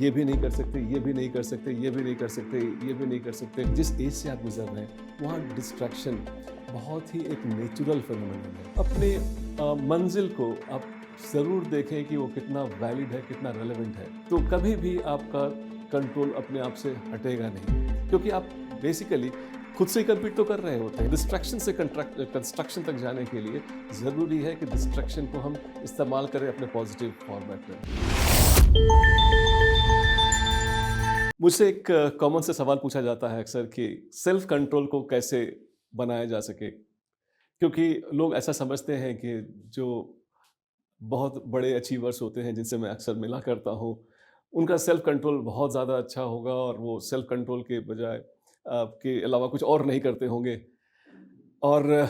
ये भी नहीं कर सकते, ये भी नहीं कर सकते, ये भी नहीं कर सकते, ये भी नहीं कर सकते। जिस एज से आप गुज़र रहे हैं, वहाँ डिस्ट्रैक्शन बहुत ही एक नेचुरल फिनोमेनन है। अपने मंज़िल को आप ज़रूर देखें कि वो कितना वैलिड है, कितना रेलेवेंट है। तो कभी भी आपका कंट्रोल अपने आप से हटेगा नहीं, क्योंकि आप बेसिकली खुद से ही कम्पीट तो कर रहे होते हैं। डिस्ट्रैक्शन से कंस्ट्रक्शन तक जाने के लिए ज़रूरी है कि डिस्ट्रैक्शन को हम इस्तेमाल करें अपने पॉजिटिव फॉर्मेट में। मुझसे एक कॉमन से सवाल पूछा जाता है अक्सर कि सेल्फ कंट्रोल को कैसे बनाया जा सके, क्योंकि लोग ऐसा समझते हैं कि जो बहुत बड़े अचीवर्स होते हैं जिनसे मैं अक्सर मिला करता हूँ, उनका सेल्फ कंट्रोल बहुत ज़्यादा अच्छा होगा और वो सेल्फ कंट्रोल के बजाय के अलावा कुछ और नहीं करते होंगे, और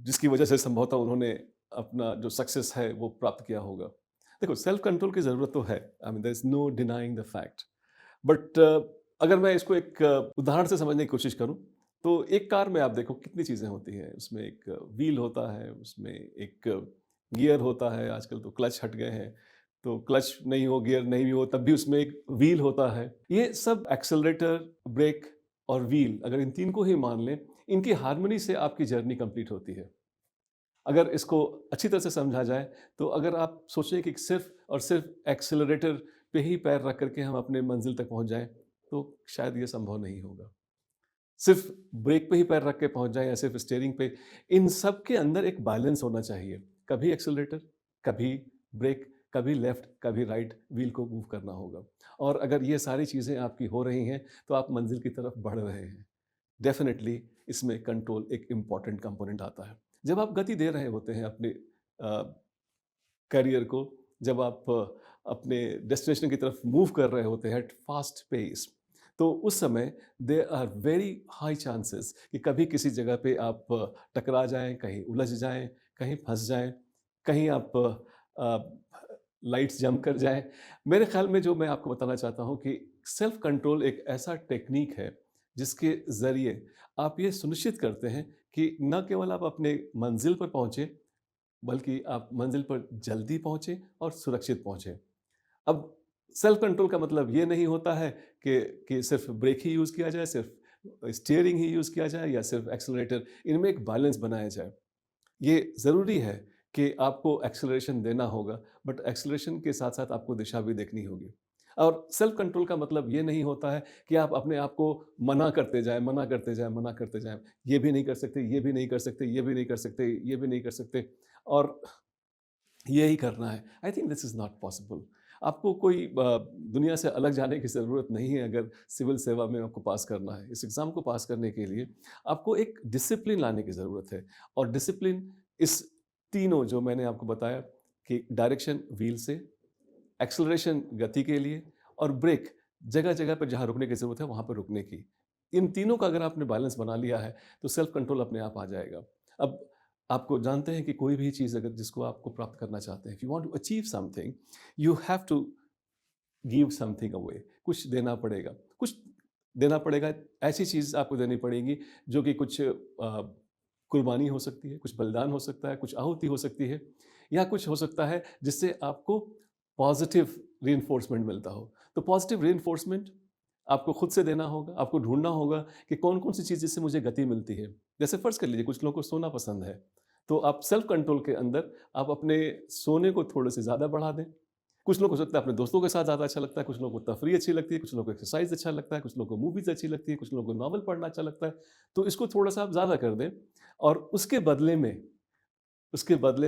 जिसकी वजह से संभवतः उन्होंने अपना जो सक्सेस है वो प्राप्त किया होगा। देखो, सेल्फ कंट्रोल की ज़रूरत तो है, I mean there is no denying the fact. But अगर मैं इसको एक उदाहरण से समझने की कोशिश करूँ, तो एक कार में आप देखो कितनी चीज़ें होती हैं। उसमें एक व्हील होता है, उसमें एक गियर होता है, आजकल तो क्लच हट गए हैं, तो क्लच नहीं हो, गियर नहीं भी हो, तब भी उसमें एक व्हील होता है। ये सब एक्सेलरेटर, ब्रेक और व्हील, अगर इन 3 को ही मान लें, इनकी हार्मनी से आपकी जर्नी कंप्लीट होती है। अगर इसको अच्छी तरह से समझा जाए, तो अगर आप सोचें कि सिर्फ़ और सिर्फ़ एक्सेलरेटर पे ही पैर रख कर के हम अपने मंज़िल तक पहुँच जाएँ, तो शायद ये संभव नहीं होगा। सिर्फ़ ब्रेक पे ही पैर रख के पहुँच जाएँ या सिर्फ़ स्टीयरिंग पे, इन सब के अंदर एक बैलेंस होना चाहिए। कभी एक्सेलरेटर, कभी ब्रेक, कभी लेफ्ट, कभी राइट व्हील को मूव करना होगा। और अगर ये सारी चीज़ें आपकी हो रही हैं, तो आप मंज़िल की तरफ बढ़ रहे हैं। डेफ़िनेटली इसमें कंट्रोल एक इम्पॉर्टेंट कंपोनेंट आता है। जब आप गति दे रहे होते हैं अपने करियर को, जब आप अपने डेस्टिनेशन की तरफ मूव कर रहे होते हैं एट फास्ट पेस, तो उस समय there are very high chances कि कभी किसी जगह पे आप टकरा जाएँ, कहीं उलझ जाएँ, कहीं फँस जाएँ, कहीं आप लाइट्स जंप कर जाएँ। मेरे ख़्याल में जो मैं आपको बताना चाहता हूँ कि सेल्फ कंट्रोल एक ऐसा टेक्नीक है, जिसके ज़रिए आप ये सुनिश्चित करते हैं कि न केवल आप अपने मंज़िल पर पहुँचे, बल्कि आप मंज़िल पर जल्दी पहुँचे और सुरक्षित पहुँचे। अब सेल्फ कंट्रोल का मतलब ये नहीं होता है कि सिर्फ़ ब्रेक ही यूज़ किया जाए, सिर्फ़ स्टीयरिंग ही यूज़ किया जाए या सिर्फ़ एक्सेलरेटर, इनमें एक बैलेंस बनाया जाए। ये ज़रूरी है कि आपको एक्सेलरेशन देना होगा, बट एक्सेलरेशन के साथ-साथ आपको दिशा भी देखनी होगी। और सेल्फ कंट्रोल का मतलब ये नहीं होता है कि आप अपने आप को मना करते जाएँ, मना करते जाएँ, मना करते जाएँ। ये भी नहीं कर सकते, ये भी नहीं कर सकते, ये भी नहीं कर सकते, ये भी नहीं कर सकते, और यही करना है। I think this is not possible. आपको कोई दुनिया से अलग जाने की ज़रूरत नहीं है अगर सिविल सेवा में आपको पास करना है। इस एग्ज़ाम को पास करने के लिए आपको एक डिसिप्लिन लाने की ज़रूरत है, और डिसिप्लिन इस तीनों जो मैंने आपको बताया कि डायरेक्शन व्हील से, एक्सेलरेशन गति के लिए, और ब्रेक जगह-जगह पर जहाँ रुकने की ज़रूरत है वहाँ पर रुकने की। इन तीनों का अगर आपने बैलेंस बना लिया है, तो सेल्फ कंट्रोल अपने आप आ जाएगा। अब आपको जानते हैं कि कोई भी चीज़ अगर जिसको आपको प्राप्त करना चाहते हैं, if you want to achieve something, you have to give something away, कुछ देना पड़ेगा। कुछ देना पड़ेगा, ऐसी चीज़ आपको देनी पड़ेगी जो कि कुछ कुर्बानी हो सकती है, कुछ बलिदान हो सकता है, कुछ आहुति हो सकती है, या कुछ हो सकता है जिससे आपको पॉज़िटिव रिइंफोर्समेंट मिलता हो। तो पॉज़िटिव रिइंफोर्समेंट आपको खुद से देना होगा, आपको ढूँढना होगा कि कौन-कौन सी चीज़ जिससे मुझे गति मिलती है। जैसे फ़र्ज़ कर लीजिए कुछ लोगों को सोना पसंद है, तो आप सेल्फ कंट्रोल के अंदर आप अपने सोने को थोड़े-से ज़्यादा बढ़ा दें। कुछ लोग हो सकता है अपने दोस्तों के साथ ज़्यादा अच्छा लगता है, कुछ लोगों को तफ़रीह अच्छी लगती है, कुछ लोगों को एक्सरसाइज़ अच्छा लगता है, कुछ लोगों को मूवीज़ अच्छी लगती है, कुछ लोगों को नॉवल पढ़ना अच्छा लगता है। तो इसको थोड़ा-सा आप ज़्यादा कर दें, और उसके बदले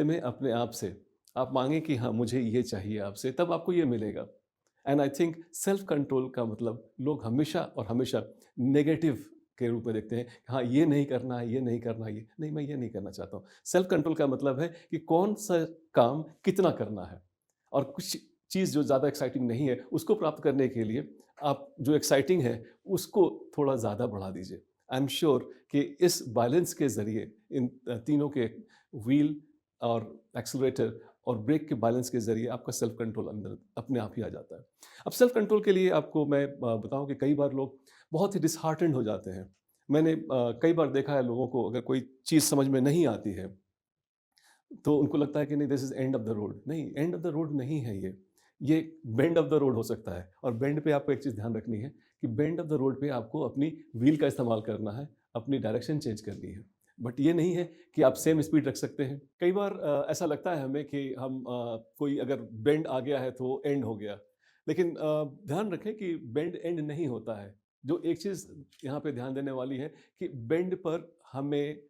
में अपने आप से आप माँगे कि हाँ, मुझे ये चाहिए आपसे, तब आपको ये मिलेगा। And I think self control का मतलब लोग हमेशा और हमेशा नेगेटिव के रूप में देखते हैं। हाँ, ये नहीं करना है, ये नहीं करना है, ये नहीं, मैं ये नहीं करना चाहता हूँ। सेल्फ कंट्रोल का मतलब है कि कौन-सा काम कितना करना है, और कुछ चीज़ जो ज़्यादा एक्साइटिंग नहीं है, उसको प्राप्त करने के लिए आप जो एक्साइटिंग है, उसको थोड़ा ज़्यादा बढ़ा दीजिए। आई एम श्योर कि इस बैलेंस के ज़रिए इन तीनों के व्हील और एक्सेलरेटर और ब्रेक के बैलेंस के ज़रिए आपका सेल्फ कंट्रोल अंदर अपने आप ही आ जाता है। अब सेल्फ कंट्रोल के लिए आपको मैं बताऊँ कि कई बार लोग बहुत ही डिसहार्टेंड हो जाते हैं। मैंने कई बार देखा है लोगों को, अगर कोई चीज़ समझ में नहीं आती है, तो उनको लगता है कि नहीं, this is end of the road. नहीं, एंड ऑफ द रोड नहीं है ये। ये बेंड ऑफ द रोड हो सकता है, और बेंड पे आपको एक चीज़ ध्यान रखनी है कि बेंड ऑफ द रोड पे आपको अपनी व्हील का इस्तेमाल करना है, अपनी डायरेक्शन चेंज करनी है। बट ये नहीं है कि आप सेम स्पीड रख सकते हैं। कई बार ऐसा लगता है हमें कि हम कोई अगर बेंड आ गया है तो एंड हो गया। लेकिन ध्यान रखें कि बेंड एंड नहीं होता है। जो एक चीज़ यहाँ पे ध्यान देने वाली है कि बेंड पर हमें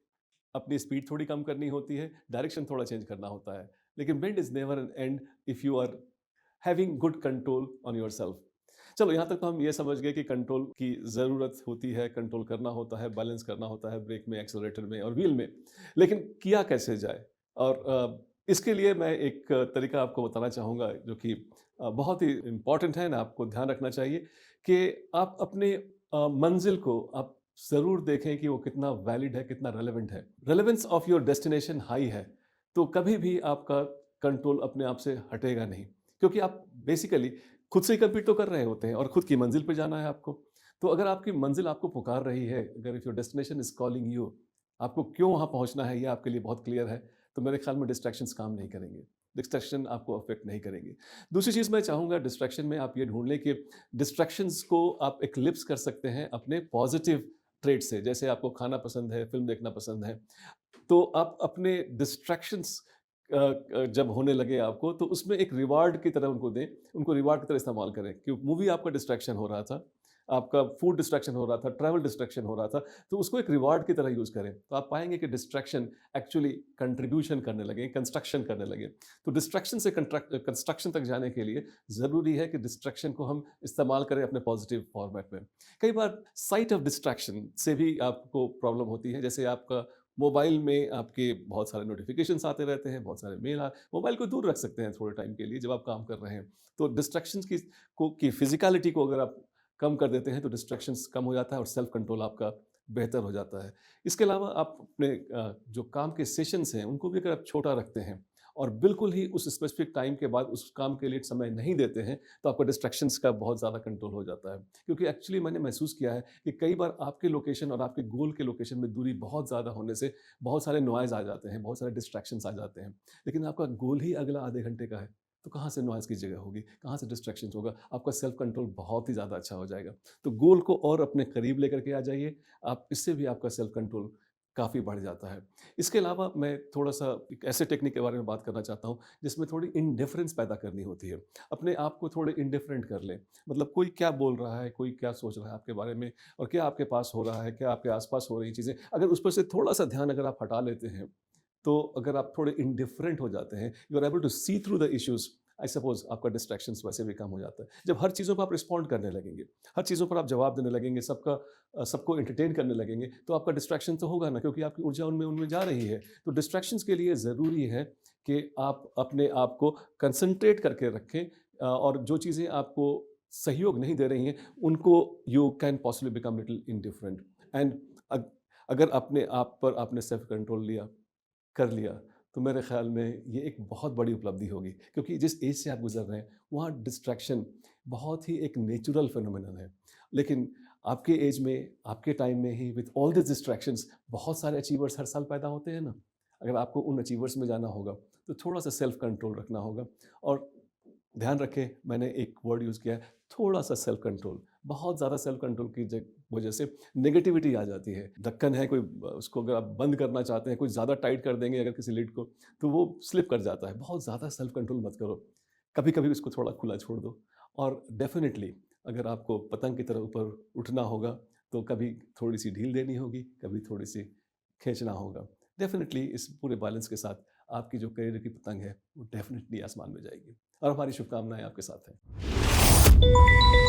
अपनी स्पीड थोड़ी कम करनी होती है, डायरेक्शन थोड़ा चेंज करना होता है। लेकिन bend is never an end if you are having good control on yourself. चलो यहाँ तक तो हम ये समझ गए कि कंट्रोल की ज़रूरत होती है, कंट्रोल करना होता है, बैलेंस करना होता है ब्रेक में, एक्सेलरेटर में और व्हील में। लेकिन किया कैसे जाए? और इसके लिए मैं एक तरीका आपको बताना चाहूँगा जो कि बहुत ही इम्पोर्टेंट है ना, आपको ध्यान रखना चाहिए कि आप अपने मंज़िल को आप ज़रूर देखें कि वो कितना वैलिड है, कितना रेलेवेंट है। Relevance of your destination high है, तो कभी भी आपका कंट्रोल अपने आप से हटेगा नहीं। क्योंकि आप बेसिकली खुद से ही कम्पीट तो कर रहे होते हैं और खुद की मंजिल पे जाना है आपको। तो अगर आपकी मंजिल आपको पुकार रही है, अगर if your destination is calling you, आपको क्यों वहाँ पहुँचना है ये आपके लिए बहुत क्लियर है, तो मेरे ख्याल में डिस्ट्रैक्शंस काम नहीं करेंगे। डिस्ट्रैक्शन आपको अफ़ेक्ट नहीं करेंगे। दूसरी चीज़ मैं चाहूँगा डिस्ट्रैक्शन में आप ये ढूँढ लें कि डिस्ट्रैक्शंस को आप एक्लिप्स कर सकते हैं अपने पॉज़िटिव ट्रेट से। जैसे आपको खाना पसंद है, फ़िल्म देखना पसंद है, तो आप अपने डिस्ट्रैक्शंस जब होने लगे आपको तो उसमें एक रिवार्ड की तरह उनको दें, उनको रिवार्ड की तरह इस्तेमाल करें कि मूवी आपका डिस्ट्रैक्शन हो रहा था, आपका फूड डिस्ट्रैक्शन हो रहा था, ट्रैवल डिस्ट्रैक्शन हो रहा था, तो उसको एक रिवार्ड की तरह यूज़ करें। तो आप पाएँगे कि डिस्ट्रैक्शन एक्चुअली कंट्रीब्यूशन करने लगे, कंस्ट्रक्शन करने लगे। तो डिस्ट्रैक्शन से कंस्ट्रक्शन तक जाने के लिए ज़रूरी है कि डिस्ट्रैक्शन को हम इस्तेमाल करें अपने पॉजिटिव फॉर्मेट में। कई बार साइट ऑफ डिस्ट्रैक्शन से भी आपको प्रॉब्लम होती है, जैसे आपका मोबाइल में आपके बहुत सारे नोटिफ़िकेशंस आते रहते हैं, बहुत सारे मेल मोबाइल को दूर रख सकते हैं थोड़े टाइम के लिए जब आप काम कर रहे हैं। तो डिस्ट्रैक्शंस की फ़िज़िकैलिटी को अगर आप कम कर देते हैं तो डिस्ट्रैक्शंस कम हो जाता है और सेल्फ कंट्रोल आपका बेहतर हो जाता है। इसके अलावा आप अपने जो काम के सेशंस हैं उनको भी अगर आप छोटा रखते हैं और बिल्कुल ही उस स्पेसिफिक टाइम के बाद उस काम के लिए समय नहीं देते हैं, तो आपका डिस्ट्रैक्शंस का बहुत ज़्यादा कंट्रोल हो जाता है। क्योंकि एक्चुअली मैंने महसूस किया है कि कई बार आपके लोकेशन और आपके गोल के लोकेशन में दूरी बहुत ज़्यादा होने से बहुत सारे नॉइज़ आ जाते हैं, बहुत सारे डिस्ट्रैक्शंस आ जाते हैं। लेकिन आपका गोल ही अगला आधे घंटे का है, तो कहाँ से नॉइज़ की जगह होगी, कहाँ से डिस्ट्रैक्शंस होगा, आपका सेल्फ कंट्रोल बहुत ही ज़्यादा अच्छा हो जाएगा। तो गोल को और अपने करीब लेकर के आ जाइए, आप इससे भी आपका सेल्फ कंट्रोल काफ़ी बढ़ जाता है। इसके अलावा मैं थोड़ा-सा एक ऐसे टेक्निक के बारे में बात करना चाहता हूँ, जिसमें थोड़ी इंडिफरेंस पैदा करनी होती है। अपने आप को थोड़े इंडिफरेंट कर लें। मतलब कोई क्या बोल रहा है, कोई क्या सोच रहा है आपके बारे में और क्या आपके पास हो रहा है, क्या आपके आस-पास हो रही चीज़ें, अगर उस पर से थोड़ा-सा ध्यान अगर आप हटा लेते हैं, तो अगर आप थोड़े इंडिफरेंट हो जाते हैं, you are able to see through the issues, I suppose आपका डिस्ट्रैक्शंस वैसे भी कम हो जाता है। जब हर चीज़ों पे आप रिस्पॉन्ड करने लगेंगे, हर चीज़ों पर आप जवाब देने लगेंगे, सबको एंटरटेन करने लगेंगे, तो आपका डिस्ट्रैक्शन तो होगा ना, क्योंकि आपकी ऊर्जा उनमें उनमें जा रही है। तो डिस्ट्रैक्शंस के लिए ज़रूरी है कि आप अपने आप को कंसंट्रेट करके रखें, और जो चीज़ें आपको सहयोग नहीं दे रही हैं, उनको you can possibly become little indifferent and अगर अपने आप पर आपने सेल्फ कंट्रोल कर लिया, तो मेरे ख़्याल में ये एक बहुत बड़ी उपलब्धि होगी, क्योंकि जिस एज से आप गुज़र रहे हैं, वहाँ डिस्ट्रैक्शन बहुत ही एक नेचुरल फिनोमिनन है। लेकिन आपके एज में, आपके टाइम में ही विथ ऑल दिस डिस्ट्रैक्शंस बहुत सारे अचीवर्स हर साल पैदा होते हैं ना। अगर आपको उन अचीवर्स में जाना होगा, तो थोड़ा-सा सेल्फ कंट्रोल रखना होगा और ध्यान रखें, मैंने एक वर्ड यूज़ किया है, थोड़ा-सा सेल्फ कंट्रोल। बहुत ज़्यादा सेल्फ कंट्रोल की वजह से नेगेटिविटी आ जाती है। ढक्कन है कोई, उसको अगर आप बंद करना चाहते हैं, कुछ ज़्यादा टाइट कर देंगे अगर किसी लिड को, तो वो स्लिप कर जाता है। बहुत ज़्यादा सेल्फ कंट्रोल मत करो। कभी-कभी उसको थोड़ा खुला छोड़ दो और डेफ़िनिटली अगर आपको पतंग की तरह ऊपर उठना होगा, तो कभी थोड़ी-सी ढील देनी होगी, कभी थोड़ी-सी खींचना होगा। डेफ़िनिटली इस पूरे बैलेंस के साथ आपकी जो करियर की पतंग है, वो डेफ़िनिटली आसमान में जाएगी और हमारी शुभकामनाएँ आपके साथ हैं।